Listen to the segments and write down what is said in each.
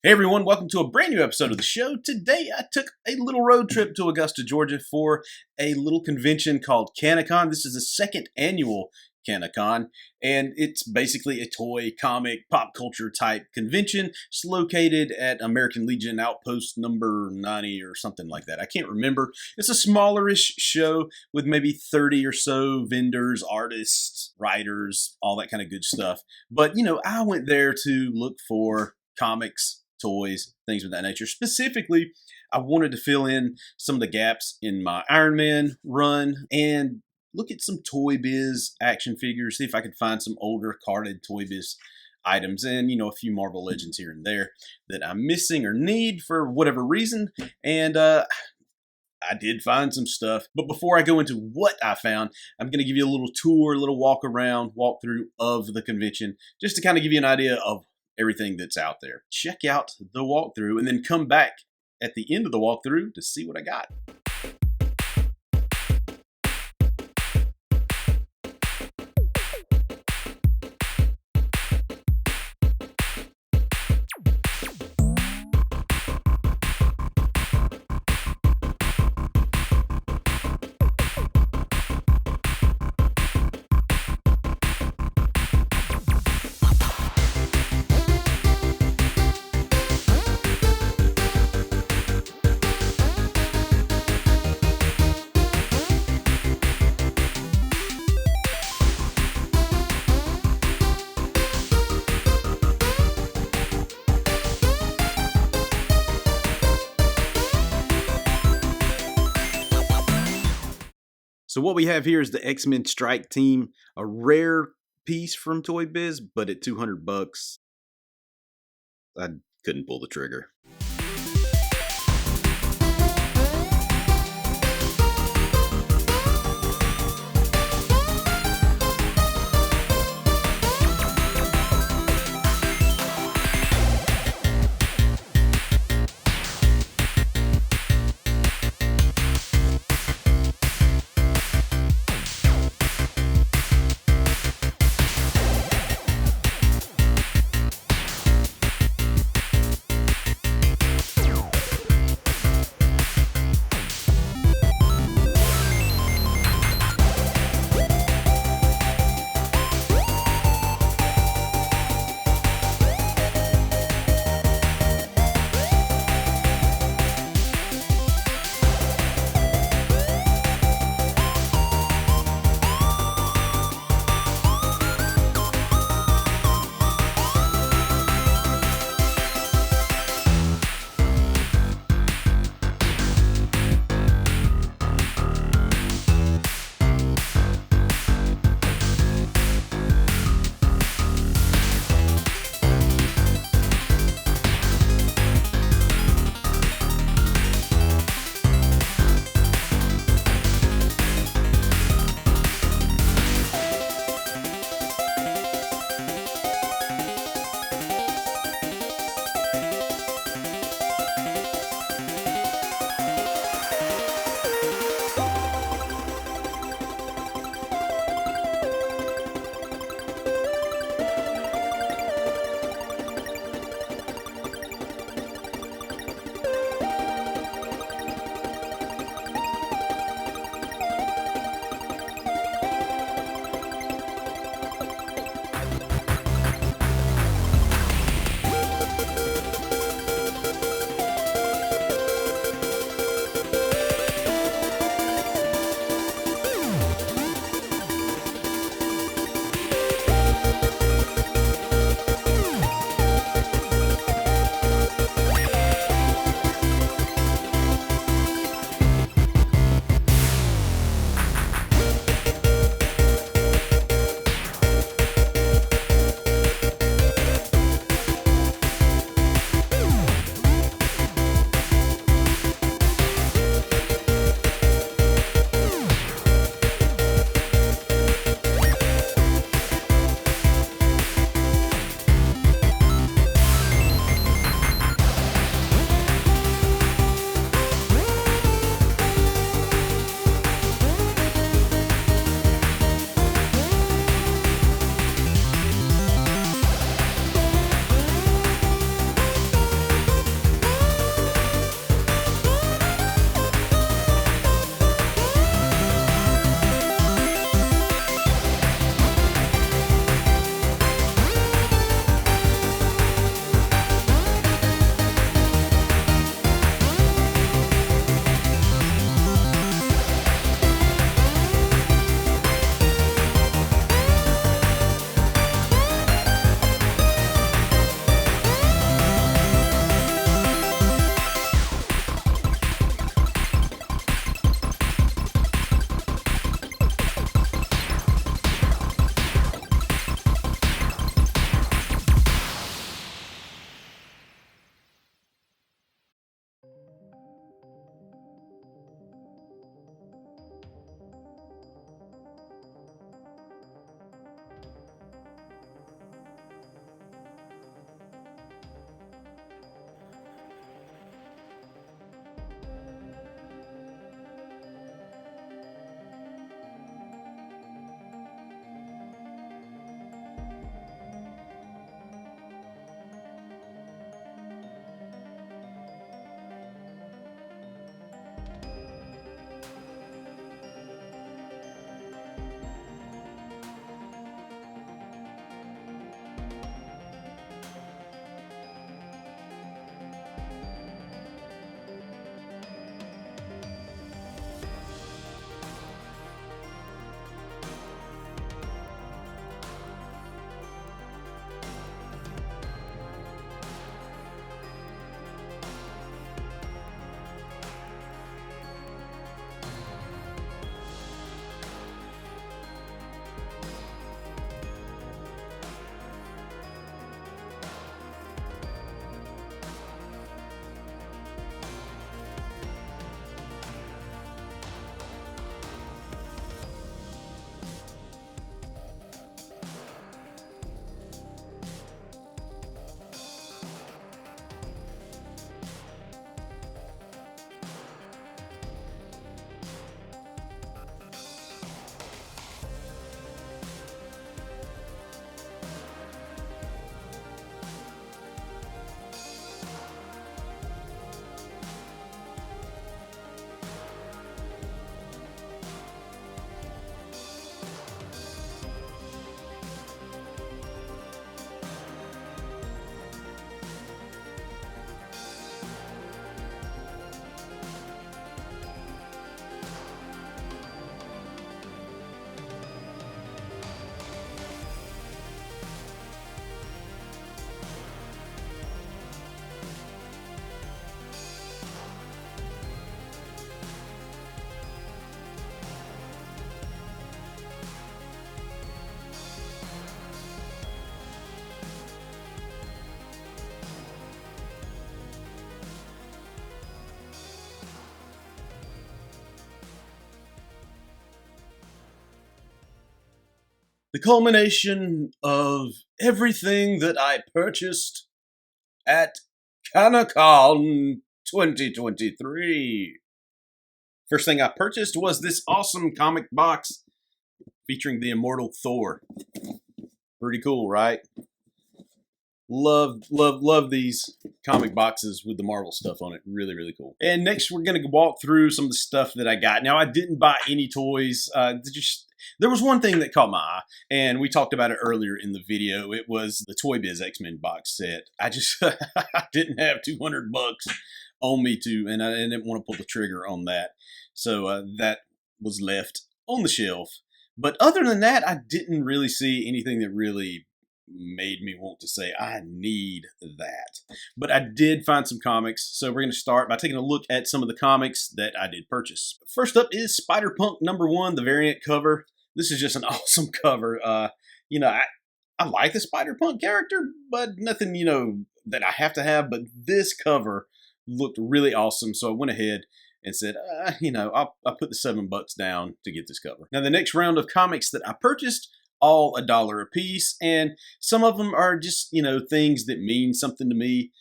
Hey everyone, welcome to a brand new episode of the show. Today I took a little road trip to Augusta, Georgia for a little convention called Canacon. This is the second annual Canacon, and it's basically a toy, comic, pop culture type convention. It's located at American Legion Outpost number 90 or something like that. I can't remember. It's a smallerish show with maybe 30 or so vendors, artists, writers, all that kind of good stuff. But, I went there to look for comics, toys, things of that nature. Specifically, I wanted to fill in some of the gaps in my Iron Man run and look at some Toy Biz action figures, see if I could find some older carded Toy Biz items and, a few Marvel Legends here and there that I'm missing or need for whatever reason. And I did find some stuff. But before I go into what I found, I'm going to give you a little tour, a little walk around, walk through of the convention, just to kind of give you an idea of everything that's out there. Check out the walkthrough and then come back at the end of the walkthrough to see what I got. So what we have here is the X-Men Strike Team, a rare piece from Toy Biz, but at $200, I couldn't pull the trigger. the culmination of everything that I purchased at Canacon 2023. First thing I purchased was this awesome comic box featuring the immortal Thor. Pretty cool, right? Love these comic boxes with the Marvel stuff on it. Really, really cool. And next, we're going to walk through some of the stuff that I got. Now, I didn't buy any toys. There was one thing that caught my eye, and we talked about it earlier in the video. It was the Toy Biz X-Men box set. I just I didn't have $200 on me and I didn't want to pull the trigger on that. So that was left on the shelf. But other than that, I didn't really see anything that really made me want to say, I need that. But I did find some comics, so we're going to start by taking a look at some of the comics that I did purchase. First up is Spider-Punk #1, the variant cover. This is just an awesome cover. I like the Spider-Punk character, but nothing, that I have to have. But this cover looked really awesome, so I went ahead and said, I'll put the $7 down to get this cover. Now, the next round of comics that I purchased, all $1 a piece, and some of them are just, things that mean something to me,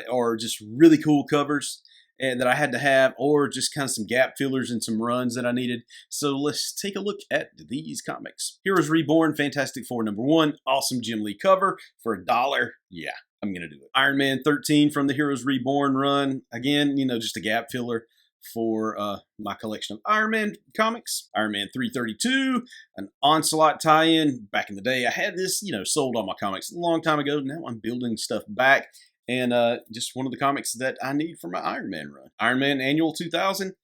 or just really cool covers and that I had to have, or just kind of some gap fillers and some runs that I needed. So let's take a look at these comics. Heroes Reborn Fantastic Four #1, awesome Jim Lee cover for $1. Yeah, I'm gonna do it. Iron Man 13 from the Heroes Reborn run. Again, just a gap filler for my collection of Iron Man comics. Iron Man 332, an Onslaught tie-in. Back in the day, I had this, sold all my comics a long time ago. Now I'm building stuff back, and just one of the comics that I need for my Iron Man run. Iron Man Annual 2000,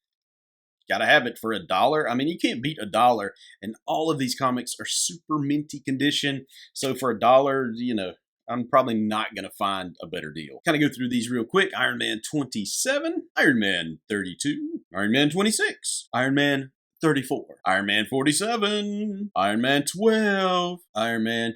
gotta have it for $1. I mean, you can't beat $1, and all of these comics are super minty condition. So for $1, I'm probably not going to find a better deal. Kind of go through these real quick. Iron Man 27, Iron Man 32, Iron Man 26, Iron Man 34, Iron Man 47, Iron Man 12, Iron Man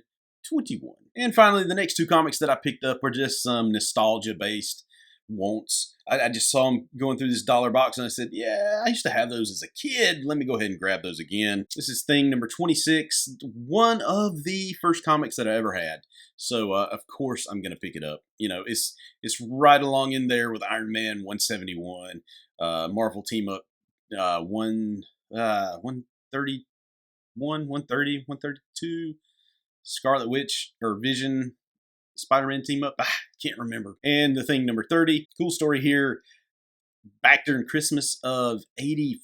21. And finally, the next two comics that I picked up were just some nostalgia-based wants. I just saw them going through this $1 box, and I said, yeah, I used to have those as a kid. Let me go ahead and grab those again. This is thing number 26, one of the first comics that I ever had. So, of course, I'm going to pick it up. It's right along in there with Iron Man 171, Marvel Team Up 131, 130, 132, Scarlet Witch or Vision, Spider-Man Team Up. Can't remember. And the thing number 30. Cool story here. Back during Christmas of '85,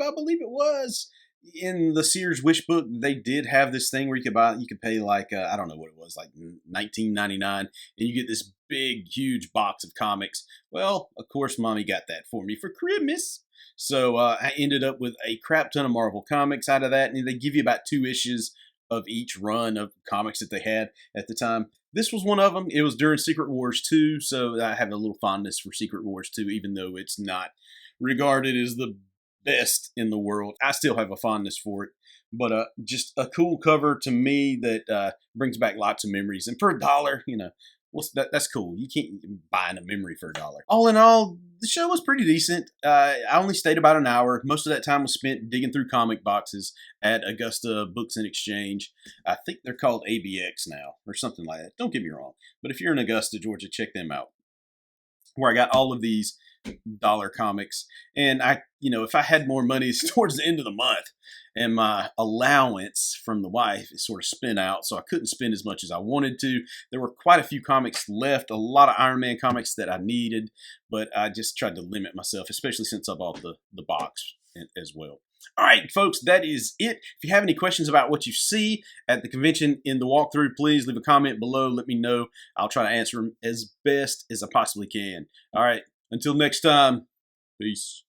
I believe it was, in the Sears Wish Book, they did have this thing where you could pay like, I don't know what it was, like $19.99, and you get this big, huge box of comics. Well, of course, Mommy got that for me for Christmas. So I ended up with a crap ton of Marvel comics out of that, and they give you about 2 issues of each run of comics that they had at the time. This was one of them. It was during Secret Wars 2, so I have a little fondness for Secret Wars 2, even though it's not regarded as the best in the world. I still have a fondness for it, but just a cool cover to me that brings back lots of memories. And for $1, that's cool. You can't buy a memory for $1. All in all, the show was pretty decent. I only stayed about an hour. Most of that time was spent digging through comic boxes at Augusta Books and Exchange. I think they're called ABX now or something like that. Don't get me wrong. But if you're in Augusta, Georgia, check them out. Where I got all of these $1 comics. And if I had more money towards the end of the month, and my allowance from the wife is sort of spent out, so I couldn't spend as much as I wanted to. There were quite a few comics left, a lot of Iron Man comics that I needed, but I just tried to limit myself, especially since I bought the box as well. All right, folks, that is it. If you have any questions about what you see at the convention in the walkthrough, please leave a comment below. Let me know. I'll try to answer them as best as I possibly can. All right, until next time, peace.